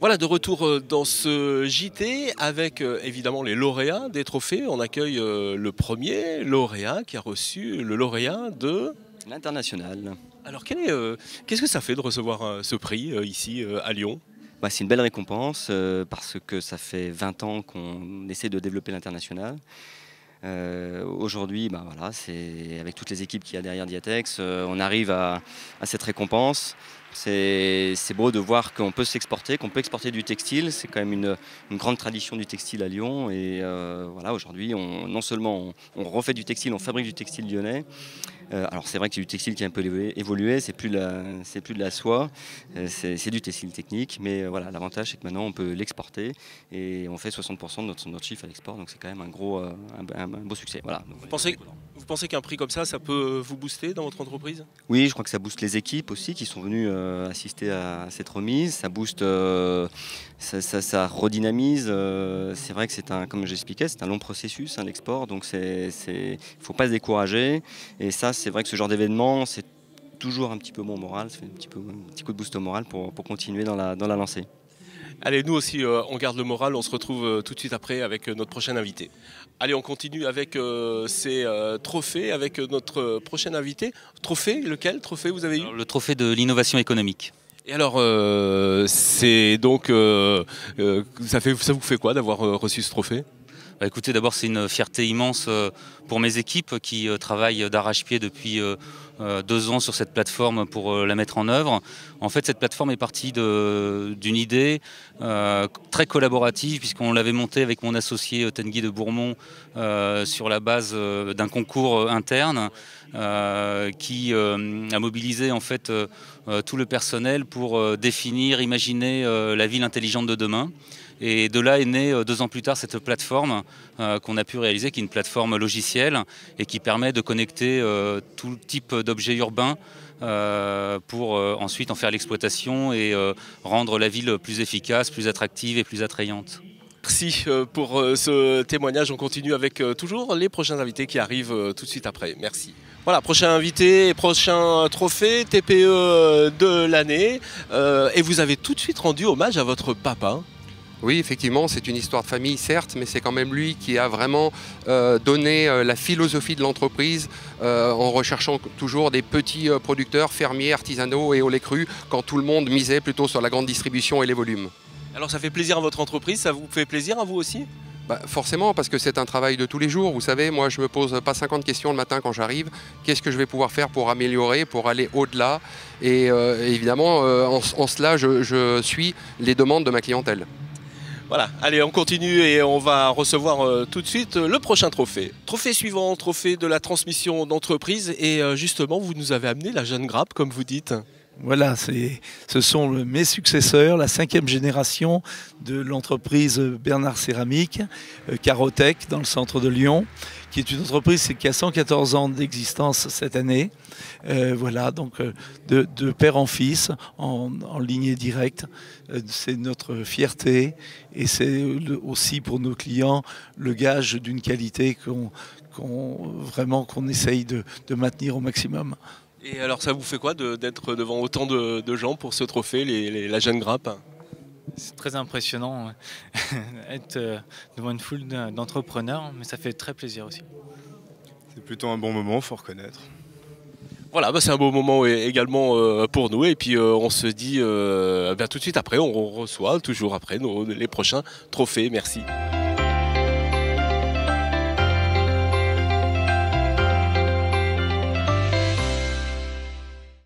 Voilà, de retour dans ce JT avec évidemment les lauréats des trophées. On accueille le premier lauréat qui a reçu le lauréat de l'international. Alors qu'est-ce que ça fait de recevoir ce prix ici à Lyon? Bah, c'est une belle récompense parce que ça fait 20 ans qu'on essaie de développer l'international. Aujourd'hui, bah, voilà, c'est avec toutes les équipes qu'il y a derrière Diatex, on arrive à cette récompense. C'est beau de voir qu'on peut s'exporter, qu'on peut exporter du textile. C'est quand même une grande tradition du textile à Lyon. Et voilà, aujourd'hui, non seulement on refait du textile, on fabrique du textile lyonnais. Alors c'est vrai que c'est du textile qui a un peu évolué, c'est plus de la soie, c'est du textile technique, mais voilà, l'avantage c'est que maintenant on peut l'exporter et on fait 60% de notre chiffre à l'export, donc c'est quand même un beau succès. Voilà. Vous pensez qu'un prix comme ça peut vous booster dans votre entreprise? Oui, je crois que ça booste les équipes aussi qui sont venues assister à cette remise, ça booste, ça redynamise. C'est vrai que comme j'expliquais, c'est un long processus, l'export, donc il ne faut pas se décourager. Et ça, c'est vrai que ce genre d'événement, c'est toujours un petit peu bon moral, ça fait un petit coup de boost au moral pour continuer dans la lancée. Allez, nous aussi, on garde le moral, on se retrouve tout de suite après avec notre prochain invité. Allez, on continue avec ces trophées, avec notre prochain invité. Trophée, lequel trophée vous avez eu? Alors, le trophée de l'innovation économique. Et alors, c'est donc, ça vous fait quoi d'avoir reçu ce trophée? Bah, écoutez, d'abord c'est une fierté immense pour mes équipes qui travaillent d'arrache-pied depuis 2 ans sur cette plateforme pour la mettre en œuvre. En fait, cette plateforme est partie d'une idée très collaborative puisqu'on l'avait montée avec mon associé Tanguy de Bourmont sur la base d'un concours interne qui a mobilisé en fait tout le personnel pour définir, imaginer la ville intelligente de demain. Et de là est née 2 ans plus tard cette plateforme qu'on a pu réaliser, qui est une plateforme logicielle et qui permet de connecter tout type d'objets urbains pour ensuite en faire l'exploitation et rendre la ville plus efficace, plus attractive et plus attrayante. Merci pour ce témoignage. On continue avec toujours les prochains invités qui arrivent tout de suite après. Merci. Voilà, prochain invité, prochain trophée TPE de l'année. Et vous avez tout de suite rendu hommage à votre papa. Oui, effectivement, c'est une histoire de famille, certes, mais c'est quand même lui qui a vraiment donné la philosophie de l'entreprise en recherchant toujours des petits producteurs, fermiers, artisanaux et au lait cru, quand tout le monde misait plutôt sur la grande distribution et les volumes. Alors ça fait plaisir à votre entreprise, ça vous fait plaisir à vous aussi? Bah, forcément, parce que c'est un travail de tous les jours. Vous savez, moi, je me pose pas 50 questions le matin quand j'arrive. Qu'est-ce que je vais pouvoir faire pour améliorer, pour aller au-delà? Et évidemment, en cela, je suis les demandes de ma clientèle. Voilà, allez, on continue et on va recevoir tout de suite le prochain trophée. Trophée suivant, trophée de la transmission d'entreprise. Et justement, vous nous avez amené la jeune grappe, comme vous dites. Voilà, ce sont mes successeurs, la 5e génération de l'entreprise Bernard Céramique, Carotech, dans le centre de Lyon, qui est une entreprise qui a 114 ans d'existence cette année. Voilà, donc de père en fils, en lignée directe. C'est notre fierté et c'est aussi pour nos clients le gage d'une qualité qu'on essaye de maintenir au maximum. Et alors ça vous fait quoi d'être devant autant de gens pour ce trophée, la jeune grappe? C'est très impressionnant être devant une foule d'entrepreneurs, mais ça fait très plaisir aussi. C'est plutôt un bon moment, faut reconnaître. Voilà, bah c'est un beau moment également pour nous. Et puis on se dit tout de suite après, on reçoit toujours après les prochains trophées. Merci.